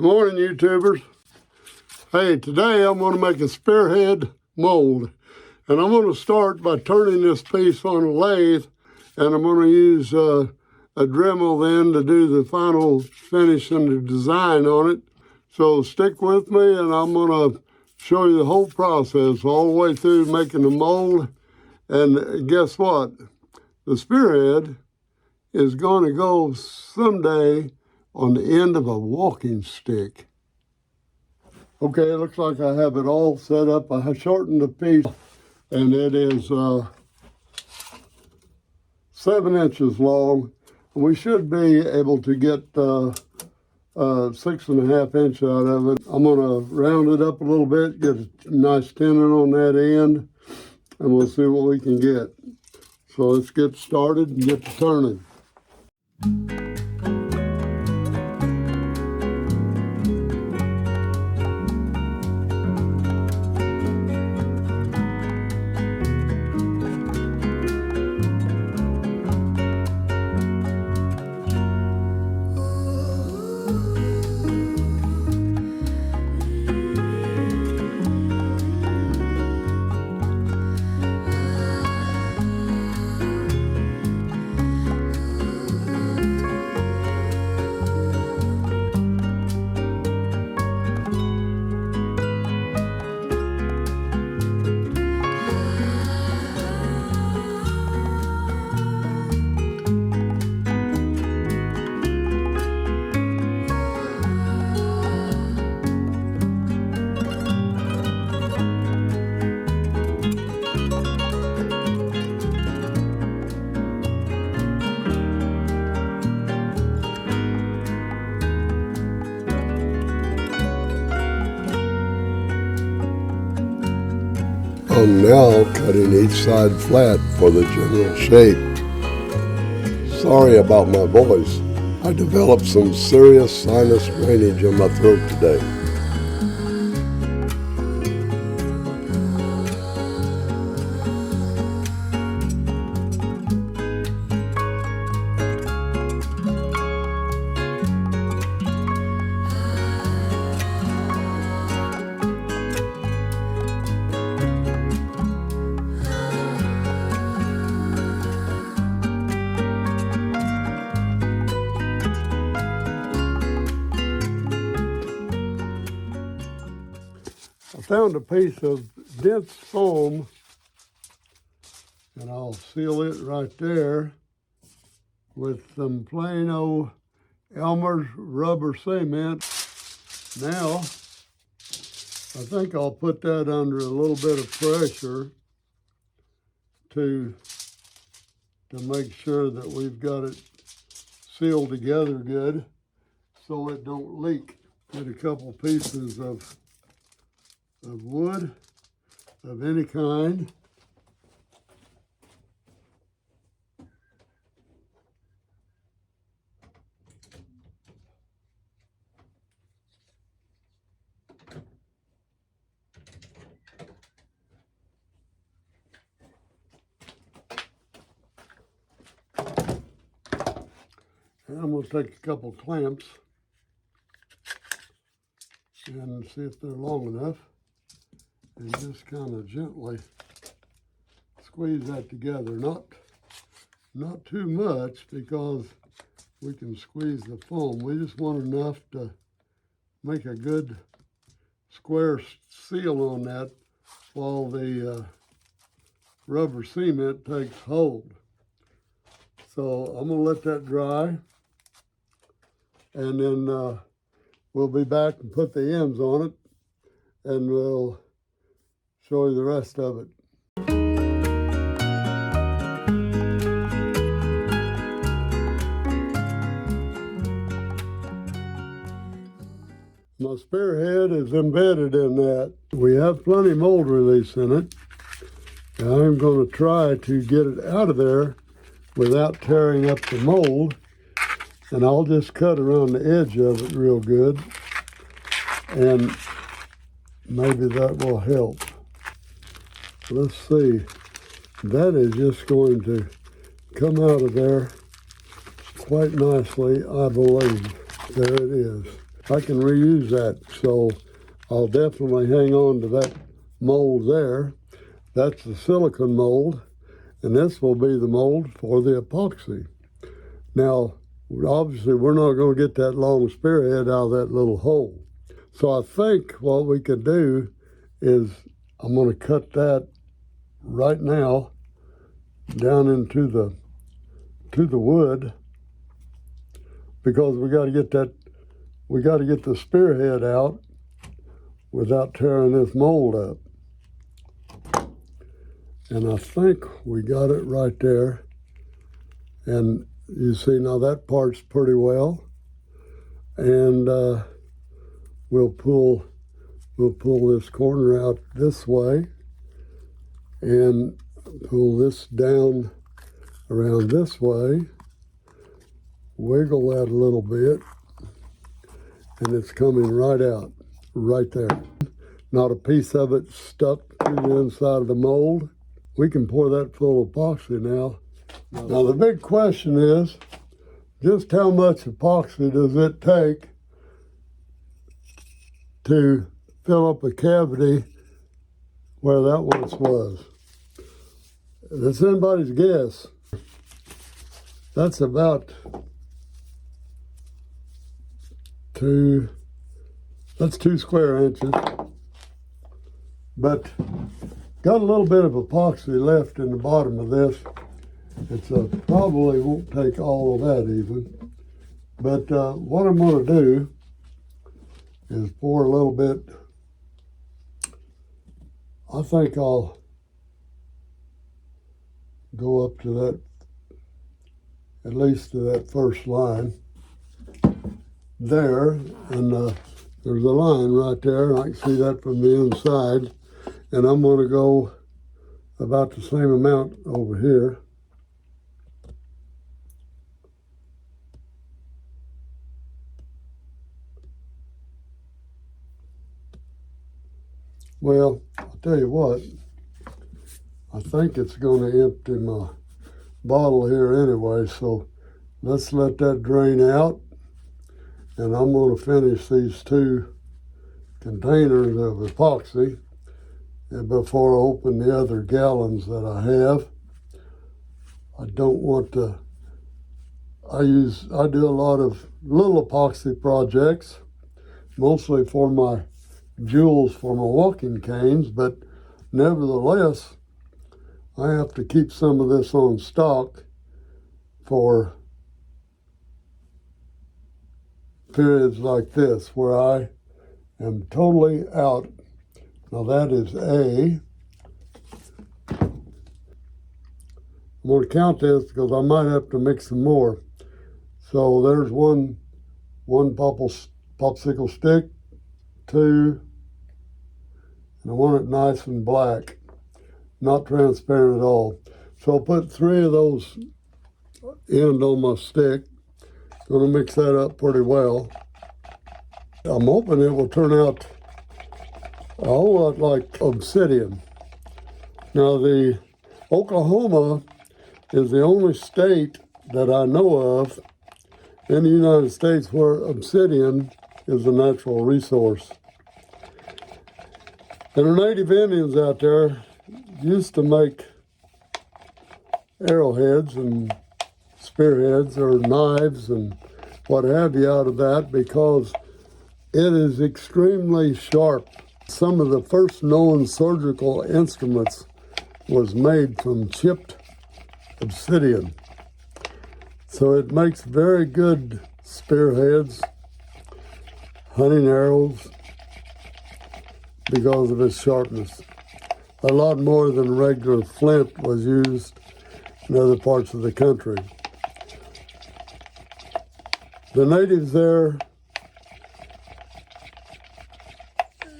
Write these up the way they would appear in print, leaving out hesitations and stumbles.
morning, YouTubers. Hey, today I'm going to make a spearhead mold. And I'm going to start by turning this piece on a lathe. And I'm going to use a Dremel then to do the final finish and the design on it. So stick with me and I'm going to show you the whole process all the way through making the mold. And guess what? The spearhead is going to go someday on the end of a walking stick. Okay, it looks like I have it all set up. I shortened the piece and it is 7 inches long. We should be able to get 6.5 inches out of it. I'm gonna round it up a little bit, get a nice tenon on that end, and we'll see what we can get. So let's get started and get to turning. I'm now cutting each side flat for the general shape. Sorry about my voice. I developed some serious sinus drainage in my throat today. I found a piece of dense foam, and I'll seal it right there with some plain old Elmer's rubber cement. Now, I think I'll put that under a little bit of pressure to make sure that we've got it sealed together good so it don't leak. Get a couple pieces of wood of any kind. And I'm going to take a couple clamps and see if they're long enough. And just kind of gently squeeze that together. Not too much because we can squeeze the foam. We just want enough to make a good square seal on that while the rubber cement takes hold. So I'm gonna let that dry and then we'll be back and put the ends on it and we'll show you the rest of it. My spearhead is embedded in that. We have plenty mold release in it. And I'm going to try to get it out of there without tearing up the mold. And I'll just cut around the edge of it real good. And maybe that will help. Let's see, that is just going to come out of there quite nicely, I believe. There it is. I can reuse that. So I'll definitely hang on to that mold there. That's the silicone mold, and this will be the mold for the epoxy. Now, obviously, we're not going to get that long spearhead out of that little hole. So I think what we could do is I'm going to cut that right now down into the wood, because we got to get the spearhead out without tearing this mold up. And I think we got it right there. And you see now that part's pretty well. And we'll pull this corner out this way and pull this down around this way. Wiggle that a little bit, and it's coming right out, right there. Not a piece of it stuck to the inside of the mold. We can pour that full of epoxy now. Now the big question is, just how much epoxy does it take to fill up a cavity where that once was? That's anybody's guess. That's about that's 2 square inches, but got a little bit of epoxy left in the bottom of this. It's probably won't take all of that even, but what I'm going to do is pour a little bit. I think I'll go up to that, at least to that first line there, and there's a line right there, and I can see that from the inside, and I'm going to go about the same amount over here. Well, I'll tell you what, I think it's going to empty my bottle here anyway, so let's let that drain out. And I'm going to finish these 2 containers of epoxy before I open the other gallons that I have. I don't want to, I do a lot of little epoxy projects, mostly for my jewels for my walking canes, but nevertheless, I have to keep some of this on stock for periods like this where I am totally out. Now that is A. I'm going to count this because I might have to mix some more. So there's one popsicle stick, 2, and I want it nice and black, not transparent at all. So I'll put 3 of those end on my stick. Going to mix that up pretty well. I'm hoping it will turn out a whole lot like obsidian. Now, the Oklahoma is the only state that I know of in the United States where obsidian is a natural resource. And the native Indians out there used to make arrowheads and spearheads or knives and what have you out of that because it is extremely sharp. Some of the first known surgical instruments was made from chipped obsidian. So it makes very good spearheads, hunting arrows, because of its sharpness. A lot more than regular flint was used in other parts of the country. The natives there,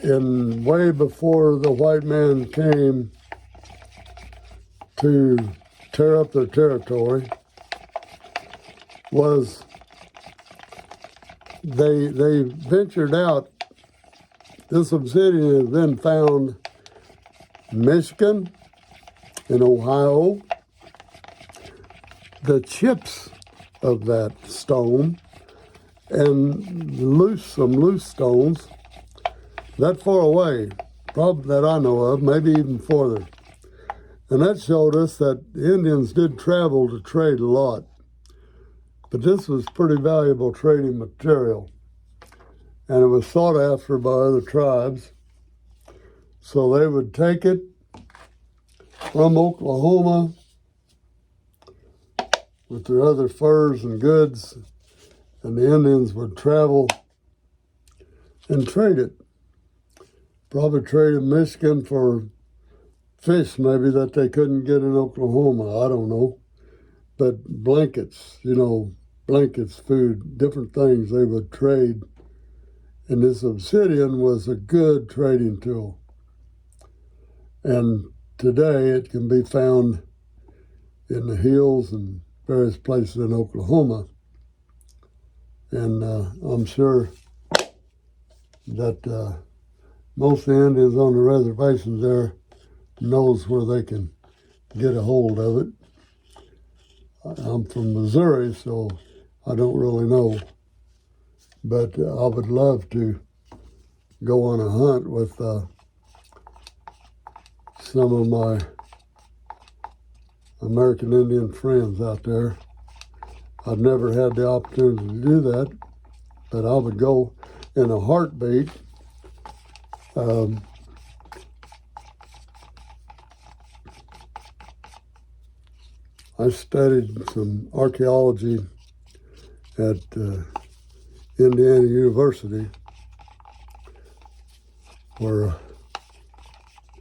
way before the white man came to tear up their territory, was they ventured out. This obsidian has been found in Michigan, in Ohio. The chips of that stone and some loose stones that far away, probably that I know of, maybe even farther. And that showed us that the Indians did travel to trade a lot. But this was pretty valuable trading material. And it was sought after by other tribes. So they would take it from Oklahoma with their other furs and goods, and the Indians would travel and trade it. Probably trade in Michigan for fish maybe that they couldn't get in Oklahoma, I don't know. But blankets, blankets, food, different things they would trade. And this obsidian was a good trading tool. And today it can be found in the hills and various places in Oklahoma. And I'm sure that most of the Indians on the reservations there knows where they can get a hold of it. I'm from Missouri, so I don't really know. But I would love to go on a hunt with some of my American Indian friends out there. I've never had the opportunity to do that, but I would go in a heartbeat. I studied some archaeology at Indiana University, where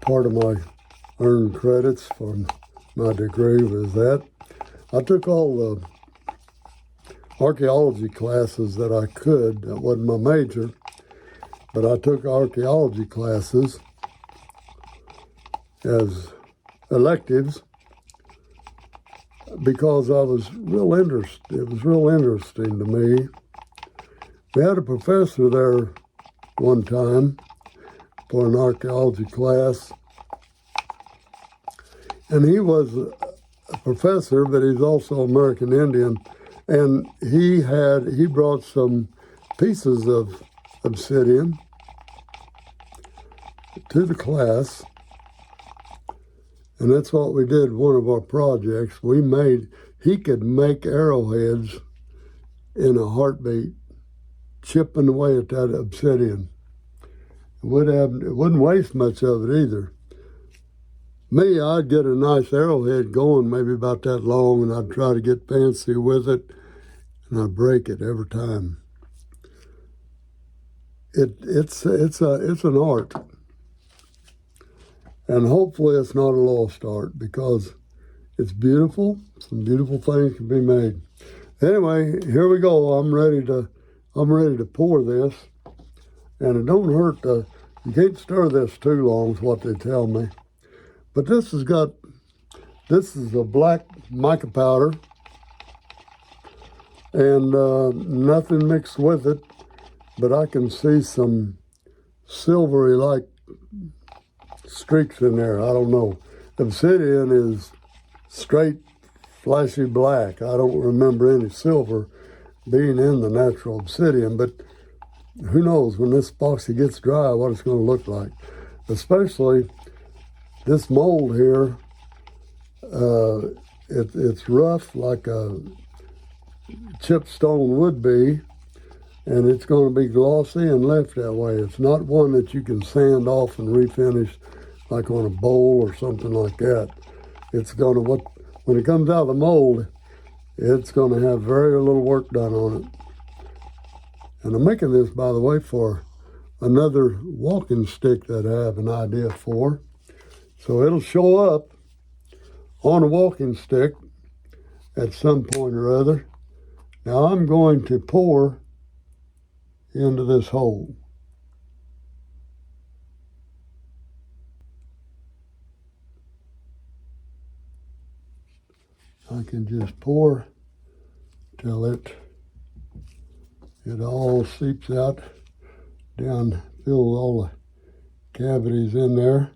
part of my earned credits for my degree was that. I took all the archaeology classes that I could. That wasn't my major, but I took archaeology classes as electives because I was real interested. It was real interesting to me. We had a professor there one time for an archaeology class, and he was a professor, but he's also American Indian, and he brought some pieces of obsidian to the class, and that's what we did. One of our projects, he could make arrowheads in a heartbeat, chipping away at that obsidian. It wouldn't waste much of it either. Me, I'd get a nice arrowhead going, maybe about that long, and I'd try to get fancy with it, and I'd break it every time. It's an art, and hopefully it's not a lost art, because it's beautiful. Some beautiful things can be made. Anyway, here we go. I'm ready to pour this, and it don't hurt to. You can't stir this too long, is what they tell me. But this is a black mica powder, and nothing mixed with it, but I can see some silvery-like streaks in there. I don't know. Obsidian is straight, flashy black. I don't remember any silver being in the natural obsidian, but who knows when this epoxy gets dry what it's going to look like. Especially this mold here, it's rough like a chipped stone would be, and it's going to be glossy and left that way. It's not one that you can sand off and refinish like on a bowl or something like that. It's going to, when it comes out of the mold, it's going to have very little work done on it. And I'm making this, by the way, for another walking stick that I have an idea for. So it'll show up on a walking stick at some point or other. Now I'm going to pour into this hole. I can just pour till it all seeps out down, fills all the cavities in there.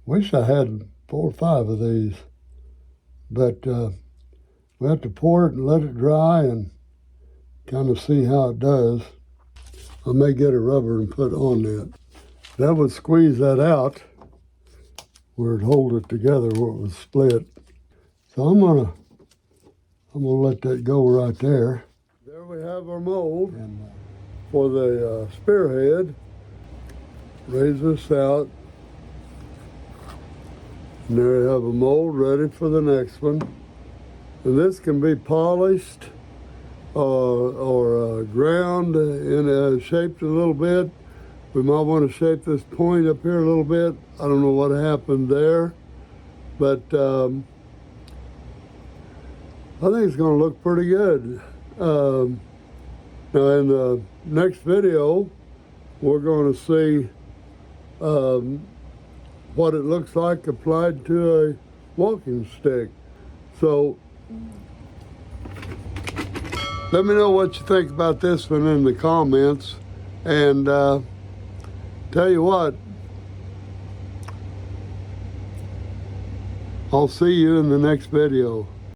Wish I had 4 or 5 of these, but we have to pour it and let it dry and kind of see how it does. I may get a rubber and put on that. That would squeeze that out where it hold it together where it was split. So I'm gonna let that go right there. There we have our mold for the spearhead. Raise this out. And there you have a mold ready for the next one. And this can be polished or ground and shaped a little bit. We might want to shape this point up here a little bit. I don't know what happened there, but I think it's going to look pretty good. Now in the next video, we're going to see what it looks like applied to a walking stick. So let me know what you think about this one in the comments. And tell you what, I'll see you in the next video.